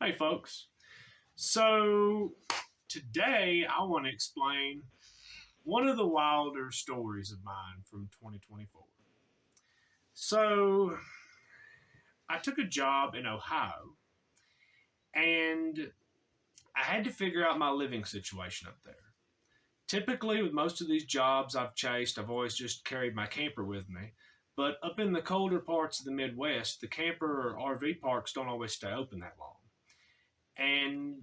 Hey, folks. So, today I want to explain one of the wilder stories of mine from 2024. So, I took a job in Ohio and I had to figure out my living situation up there. Typically, with most of these jobs I've chased, I've always just carried my camper with me. But up in the colder parts of the Midwest, the camper or RV parks don't always stay open that long. And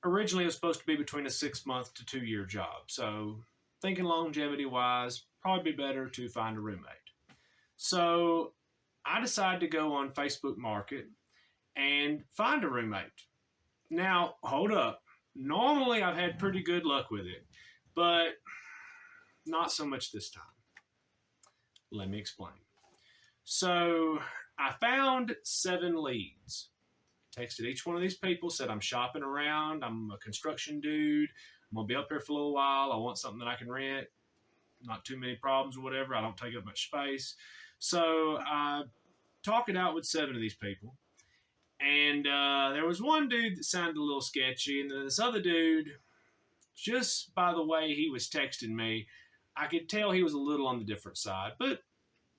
originally it was supposed to be between a 6 month to 2 year job. So thinking longevity wise, probably be better to find a roommate. So I decided to go on Facebook Market and find a roommate. Now, hold up. Normally I've had pretty good luck with it, but not so much this time. Let me explain. So I found 7 leads. Texted each one of these people, said I'm shopping around, I'm a construction dude, I'm gonna be up here for a little while, I want something that I can rent, not too many problems or whatever, I don't take up much space. So I talked it out with 7 of these people. And there was one dude that sounded a little sketchy, and then this other dude, just by the way he was texting me, I could tell he was a little on the different side, but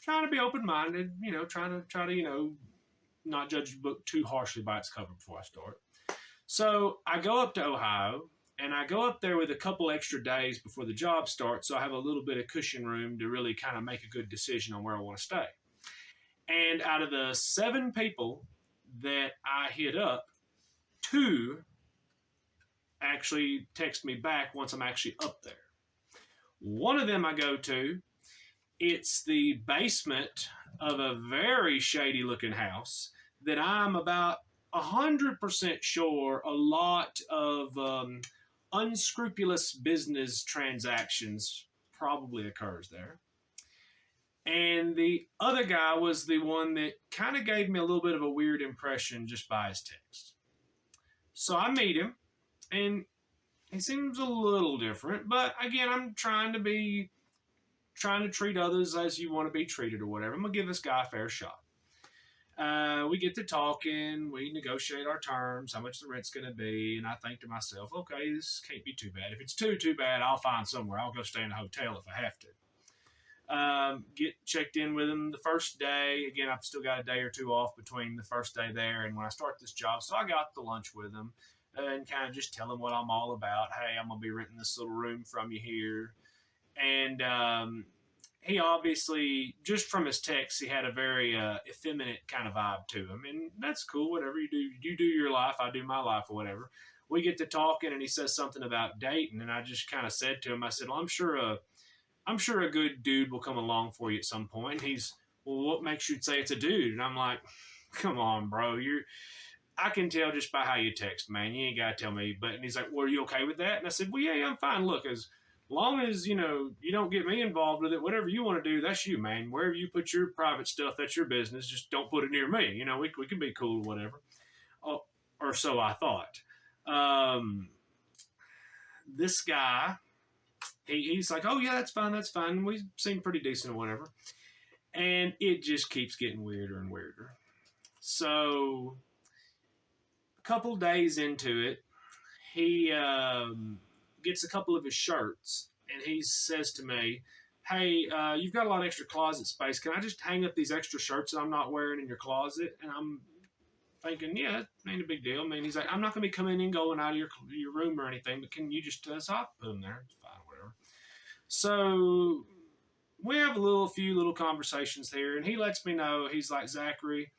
trying to be open-minded, trying to not judge the book too harshly by its cover before I start. So I go up to Ohio, and I go up there with a couple extra days before the job starts, so I have a little bit of cushion room to really kind of make a good decision on where I want to stay. And out of the 7 people that I hit up, 2 actually text me back once I'm actually up there. One of them I go to, it's the basement of a very shady looking house that I'm about 100% sure a lot of unscrupulous business transactions probably occurs there. And the other guy was the one that kind of gave me a little bit of a weird impression just by his text. So I meet him, and he seems a little different, but again, I'm trying to treat others as you want to be treated or whatever. I'm going to give this guy a fair shot. We get to talking, we negotiate our terms, how much the rent's going to be, and I think to myself, okay, this can't be too bad. If it's too bad, I'll find somewhere. I'll go stay in a hotel if I have to. Get checked in with him the first day. Again, I've still got a day or two off between the first day there and when I start this job. So I got to lunch with him and kind of just tell him what I'm all about. Hey, I'm going to be renting this little room from you here. And he obviously, just from his text, he had a very effeminate kind of vibe to him. And that's cool, whatever you do your life, I do my life or whatever. We get to talking and he says something about dating. And I just kind of said to him, I said, well, I'm sure a good dude will come along for you at some point. And he's, well, what makes you say it's a dude? And I'm like, come on, bro. I can tell just by how you text, man. You ain't got to tell me. And he's like, well, are you okay with that? And I said, well, yeah, I'm fine. Look, as long as, you don't get me involved with it, whatever you want to do, that's you, man. Wherever you put your private stuff, that's your business. Just don't put it near me. We can be cool or whatever. Or so I thought. This guy, he's like, oh, yeah, that's fine. We seem pretty decent or whatever. And it just keeps getting weirder and weirder. So a couple days into it, he gets a couple of his shirts, and he says to me, hey, you've got a lot of extra closet space. Can I just hang up these extra shirts that I'm not wearing in your closet? And I'm thinking, yeah, that ain't a big deal. I mean, he's like, I'm not going to be coming in and going out of your room or anything, but can you just so I'll put them there. It's fine, whatever. So we have a few little conversations here, and he lets me know, he's like, Zachary,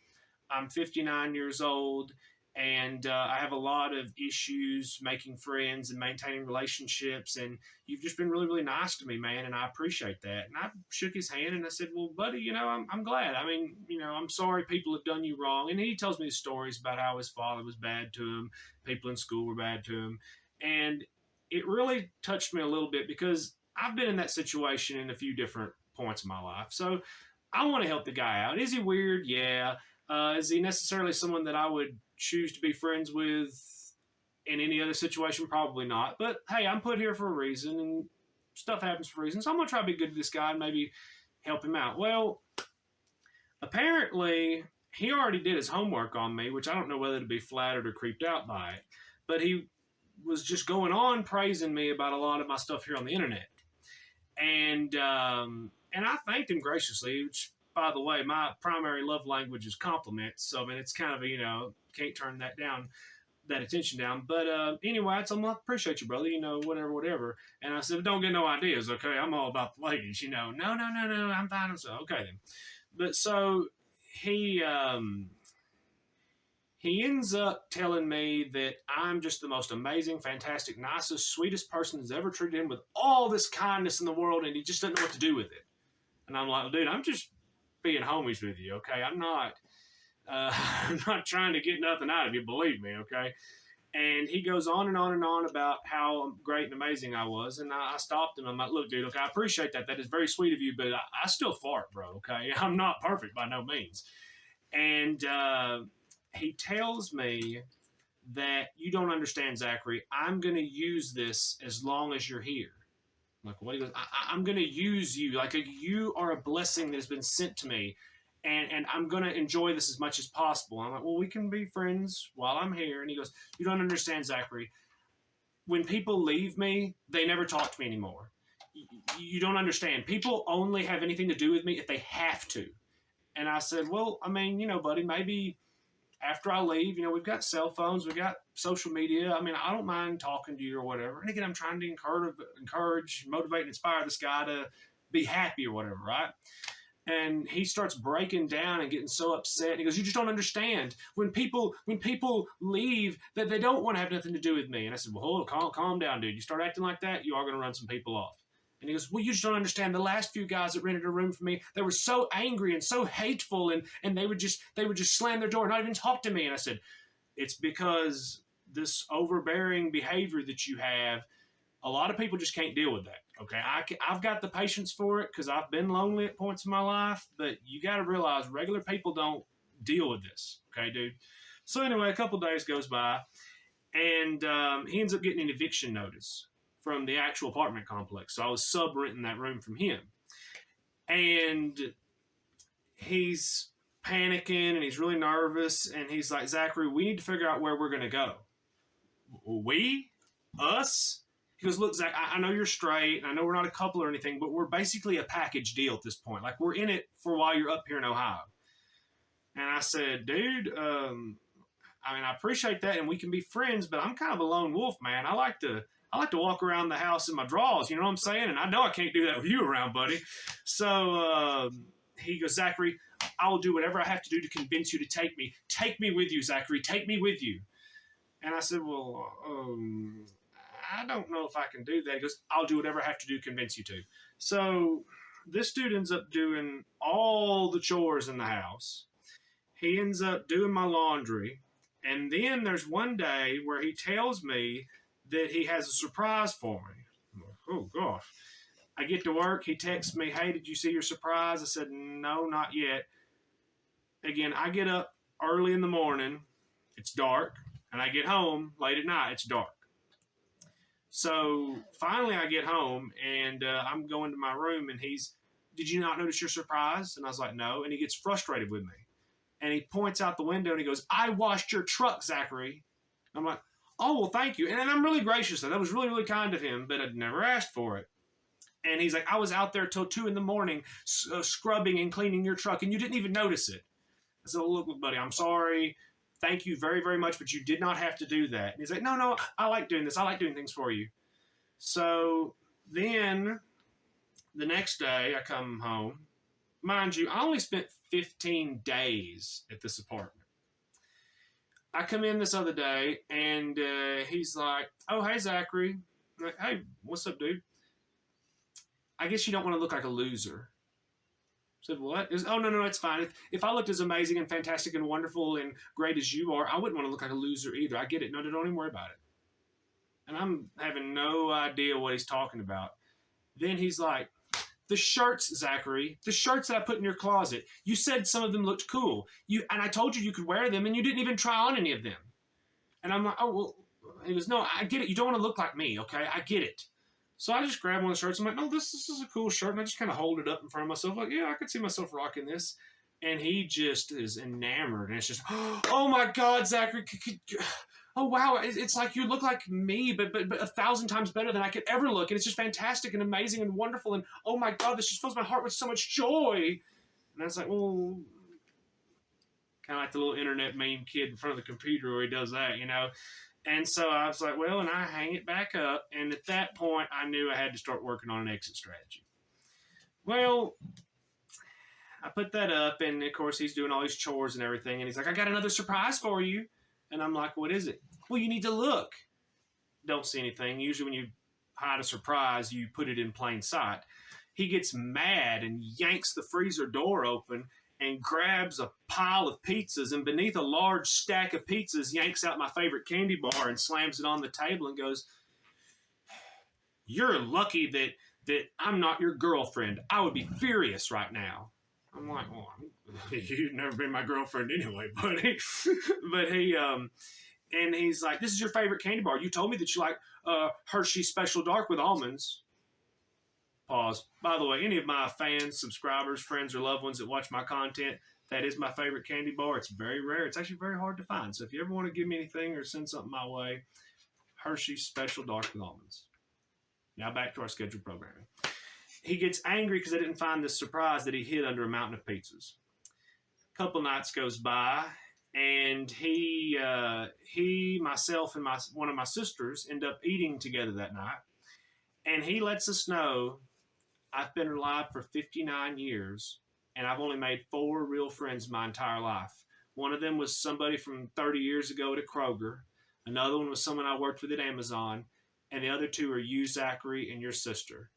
I'm 59 years old, and I have a lot of issues making friends and maintaining relationships, and you've just been really, really nice to me, man, and I appreciate that. And I shook his hand, and I said, well, buddy, I'm glad. I mean, I'm sorry people have done you wrong. And he tells me stories about how his father was bad to him, people in school were bad to him, and it really touched me a little bit because I've been in that situation in a few different points in my life. So I want to help the guy out. Is he weird? Yeah. Is he necessarily someone that I would choose to be friends with in any other situation? Probably not. But hey, I'm put here for a reason, and stuff happens for a reason. So I'm going to try to be good to this guy and maybe help him out. Well, apparently he already did his homework on me, which I don't know whether to be flattered or creeped out by it, but he was just going on praising me about a lot of my stuff here on the internet. And I thanked him graciously, which, by the way, my primary love language is compliments. So, I mean, it's kind of, can't turn that down, that attention down. But anyway, I told him, I appreciate you, brother, whatever. And I said, don't get no ideas, okay? I'm all about the ladies, No, I'm fine. So, okay then. But so he ends up telling me that I'm just the most amazing, fantastic, nicest, sweetest person that's ever treated him with all this kindness in the world, and he just doesn't know what to do with it. And I'm like, dude, I'm just being homies with you, okay? I'm not I'm not trying to get nothing out of you, believe me, okay? And he goes on and on and on about how great and amazing I was. And I stopped him. I'm like, look, dude, okay, I appreciate that. That is very sweet of you, but I still fart, bro, okay? I'm not perfect by no means. And he tells me that you don't understand, Zachary. I'm going to use this as long as you're here. I'm like, what? He goes, I'm going to use you. Like, you are a blessing that has been sent to me. And I'm going to enjoy this as much as possible. I'm like, well, we can be friends while I'm here. And he goes, you don't understand, Zachary. When people leave me, they never talk to me anymore. You don't understand. People only have anything to do with me if they have to. And I said, well, I mean, buddy, maybe after I leave, we've got cell phones, we've got social media. I mean, I don't mind talking to you or whatever. And again, I'm trying to encourage, motivate, and inspire this guy to be happy or whatever, right? And he starts breaking down and getting so upset. He goes, you just don't understand. When people leave, that they don't want to have nothing to do with me. And I said, well, hold on, calm down, dude. You start acting like that, you are going to run some people off. And he goes, well, you just don't understand. The last few guys that rented a room for me, they were so angry and so hateful, and they would just slam their door and not even talk to me. And I said, it's because this overbearing behavior that you have, a lot of people just can't deal with that. Okay, I've got the patience for it because I've been lonely at points in my life, but you got to realize regular people don't deal with this. Okay, dude. So anyway, a couple days goes by, and he ends up getting an eviction notice from the actual apartment complex. So I was sub-renting that room from him. And he's panicking and he's really nervous. And he's like, Zachary, we need to figure out where we're going to go. We? Us? He goes, look, Zach, I know you're straight and I know we're not a couple or anything, but we're basically a package deal at this point. Like, we're in it for while you're up here in Ohio. And I said, dude, I appreciate that and we can be friends, but I'm kind of a lone wolf, man. I like to walk around the house in my drawers, you know what I'm saying? And I know I can't do that with you around, buddy. So he goes, Zachary, I will do whatever I have to do to convince you to take me. Take me with you, Zachary. Take me with you. And I said, well, I don't know if I can do that. He goes, I'll do whatever I have to do to convince you to. So this dude ends up doing all the chores in the house. He ends up doing my laundry. And then there's one day where he tells me that he has a surprise for me. Oh, gosh. I get to work. He texts me, hey, did you see your surprise? I said, no, not yet. Again, I get up early in the morning. It's dark. And I get home late at night. It's dark. So finally I get home and I'm going to my room and did you not notice your surprise? And I was like, no. And he gets frustrated with me. And he points out the window and he goes, I washed your truck, Zachary. I'm like, oh, well, thank you. And I'm really gracious. That was really, really kind of him, but I'd never asked for it. And he's like, I was out there till 2 a.m. Scrubbing and cleaning your truck and you didn't even notice it. I said, look, buddy, I'm sorry. Thank you very, very much, but you did not have to do that. And he's like, no, I like doing this. I like doing things for you. So then the next day I come home. Mind you, I only spent 15 days at this apartment. I come in this other day and he's like, oh, hey, Zachary. I'm like, hey, what's up, dude? I guess you don't want to look like a loser. I said, what? He goes, oh, no, it's fine. If I looked as amazing and fantastic and wonderful and great as you are, I wouldn't want to look like a loser either. I get it. No, don't even worry about it. And I'm having no idea what he's talking about. Then he's like, the shirts, Zachary, the shirts that I put in your closet, you said some of them looked cool. And I told you could wear them, and you didn't even try on any of them. And I'm like, oh, well, he goes, no, I get it. You don't want to look like me, okay? I get it. So I just grab one of the shirts. I'm like, no, this is a cool shirt. And I just kind of hold it up in front of myself. Like, yeah, I could see myself rocking this. And he just is enamored. And it's just, oh my God, Zachary. Oh wow, it's like you look like me, but 1,000 times better than I could ever look. And it's just fantastic and amazing and wonderful. And oh my God, this just fills my heart with so much joy. And I was like, well, kind of like the little internet meme kid in front of the computer where he does that, you know? And so I was like, well, and I hang it back up. And at that point, I knew I had to start working on an exit strategy. Well, I put that up, and of course, he's doing all his chores and everything. And he's like, I got another surprise for you. And I'm like, what is it? Well, you need to look. Don't see anything. Usually, when you hide a surprise, you put it in plain sight. He gets mad and yanks the freezer door open and grabs a pile of pizzas, and beneath a large stack of pizzas, yanks out my favorite candy bar and slams it on the table and goes, you're lucky that I'm not your girlfriend. I would be furious right now. I'm like, well, you've never been my girlfriend anyway, buddy. But and he's like, this is your favorite candy bar. You told me that you like Hershey's Special Dark with almonds. Pause. By the way, any of my fans, subscribers, friends, or loved ones that watch my content, that is my favorite candy bar. It's very rare. It's actually very hard to find. So if you ever want to give me anything or send something my way, Hershey's Special Dark with almonds. Now back to our scheduled programming. He gets angry because I didn't find this surprise that he hid under a mountain of pizzas. A couple nights goes by, and he, myself, and one of my sisters end up eating together that night. And he lets us know I've been alive for 59 years, and I've only made 4 real friends my entire life. One of them was somebody from 30 years ago at a Kroger. Another one was someone I worked with at Amazon. And the other 2 are you, Zachary, and your sister.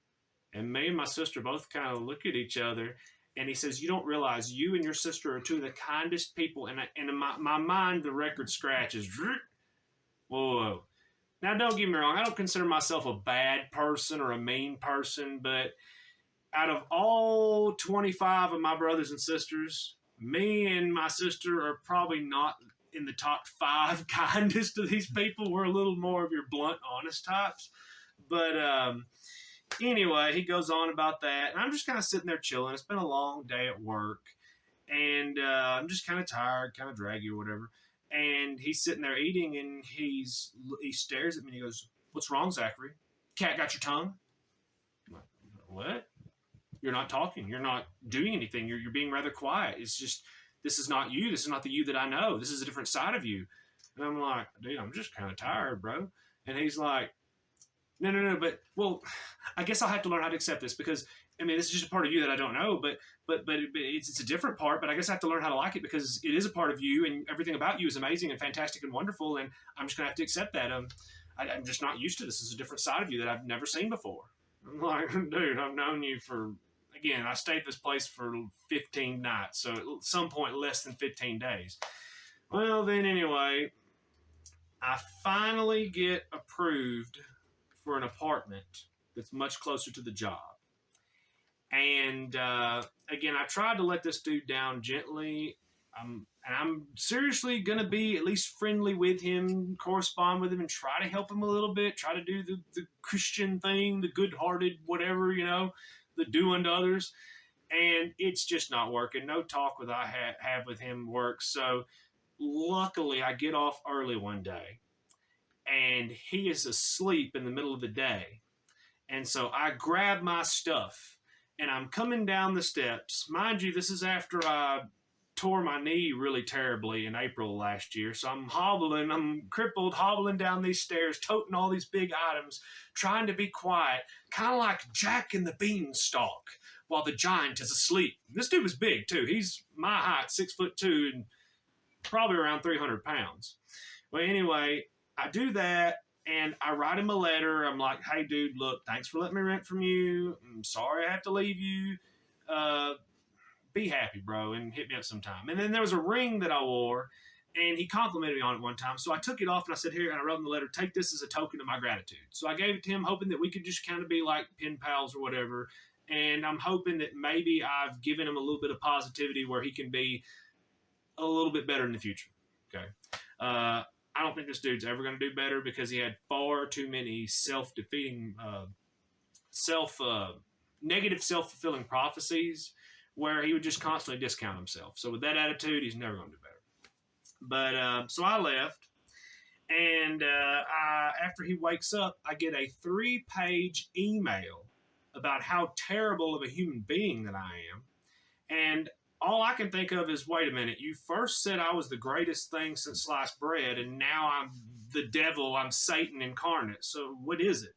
And me and my sister both kind of look at each other, and he says, you don't realize you and your sister are 2 of the kindest people. And in my mind, the record scratches. Whoa. Now, don't get me wrong. I don't consider myself a bad person or a mean person, but out of all 25 of my brothers and sisters, me and my sister are probably not in the top 5 kindest of these people. We're a little more of your blunt, honest types. But anyway, he goes on about that. And I'm just kind of sitting there chilling. It's been a long day at work. And I'm just kind of tired, kind of draggy or whatever. And he's sitting there eating, and he stares at me and he goes, what's wrong, Zachary? Cat got your tongue? I'm like, what? You're not talking. You're not doing anything. You're being rather quiet. It's just, this is not you. This is not the you that I know. This is a different side of you. And I'm like, dude, I'm just kind of tired, bro. And he's like, no, but, well, I guess I'll have to learn how to accept this because, I mean, this is just a part of you that I don't know, but it's a different part, but I guess I have to learn how to like it because it is a part of you and everything about you is amazing and fantastic and wonderful, and I'm just going to have to accept that. I'm just not used to this. This is a different side of you that I've never seen before. I'm like, dude, I've known you for, again, I stayed at this place for 15 nights, so at some point less than 15 days. Well, then anyway, I finally get approved for an apartment that's much closer to the job. And again, I tried to let this dude down gently. And I'm seriously going to be at least friendly with him, correspond with him, and try to help him a little bit, try to do the Christian thing, the good-hearted whatever, you know, the do unto others. And it's just not working. No talk with I have with him works. So luckily, I get off early one day, and he is asleep in the middle of the day. And so I grab my stuff, and I'm coming down the steps. Mind you, this is after I tore my knee really terribly in April last year. So I'm crippled, hobbling down these stairs, toting all these big items, trying to be quiet, kind of like Jack and the Beanstalk, while the giant is asleep. This dude was big, too. He's my height, 6'2", and probably around 300 pounds. Well, anyway, I do that, and I write him a letter. I'm like, hey, dude, look, thanks for letting me rent from you. I'm sorry I have to leave you. Be happy, bro, and hit me up sometime. And then there was a ring that I wore, and he complimented me on it one time. So I took it off, and I said, here, and I wrote in the letter, take this as a token of my gratitude. So I gave it to him, hoping that we could just kind of be like pen pals or whatever. And I'm hoping that maybe I've given him a little bit of positivity where he can be a little bit better in the future. Okay. I don't think this dude's ever going to do better because he had far too many self-defeating, negative self-fulfilling prophecies where he would just constantly discount himself. So with that attitude, he's never going to do better. But so I left, and after he wakes up, I get a 3-page email about how terrible of a human being that I am. And all I can think of is, wait a minute, you first said I was the greatest thing since sliced bread, and now I'm the devil, I'm Satan incarnate. So what is it?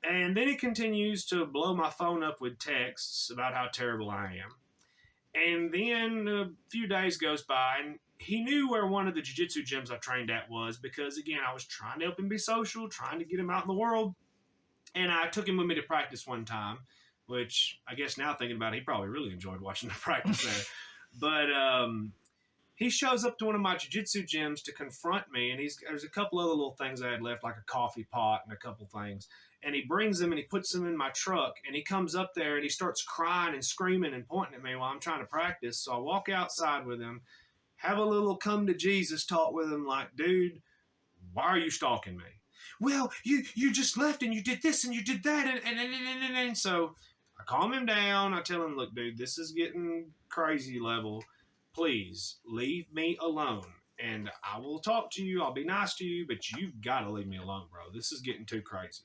And then he continues to blow my phone up with texts about how terrible I am. And then a few days goes by, and he knew where one of the jiu-jitsu gyms I trained at was, because, again, I was trying to help him be social, trying to get him out in the world. And I took him with me to practice one time, which I guess now thinking about it, he probably really enjoyed watching the practice there. But he shows up to one of my jiu-jitsu gyms to confront me, and there's a couple other little things I had left, like a coffee pot and a couple things. And he brings them and he puts them in my truck, and he comes up there and he starts crying and screaming and pointing at me while I'm trying to practice. So I walk outside with him, have a little come to Jesus talk with him, like, dude, why are you stalking me? Well, you just left and you did this and you did that. And so I calm him down. I tell him, look, dude, this is getting crazy level. Please leave me alone. And I will talk to you. I'll be nice to you, but you've got to leave me alone, bro. This is getting too crazy.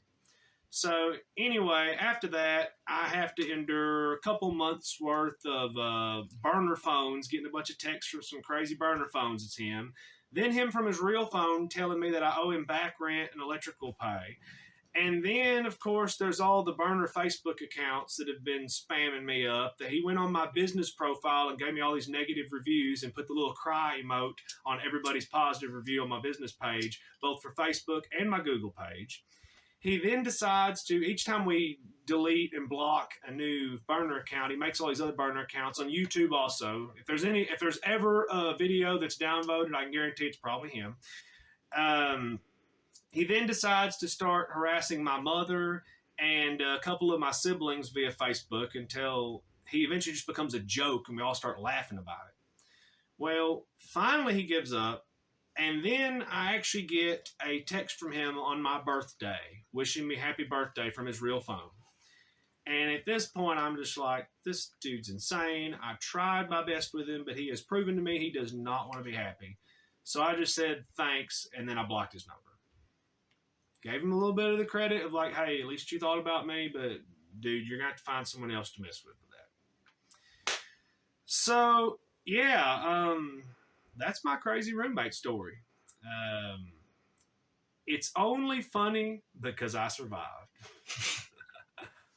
So anyway, after that, I have to endure a couple months worth of burner phones, getting a bunch of texts from some crazy burner phones. It's him. Then him from his real phone telling me that I owe him back rent and electrical pay. And then, of course, there's all the burner Facebook accounts that have been spamming me up, that he went on my business profile and gave me all these negative reviews and put the little cry emote on everybody's positive review on my business page, both for Facebook and my Google page. He then decides to, each time we delete and block a new burner account, he makes all these other burner accounts on YouTube also. If there's ever a video that's downvoted, I can guarantee it's probably him. He then decides to start harassing my mother and a couple of my siblings via Facebook until he eventually just becomes a joke and we all start laughing about it. Well, finally he gives up. And then I actually get a text from him on my birthday, wishing me happy birthday from his real phone. And at this point, I'm just like, this dude's insane. I tried my best with him, but he has proven to me he does not want to be happy. So I just said thanks, and then I blocked his number. Gave him a little bit of the credit of like, hey, at least you thought about me, but dude, you're going to have to find someone else to mess with that. So, yeah, that's my crazy roommate story. It's only funny because I survived.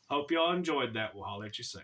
Hope y'all enjoyed that. We'll holler at you soon.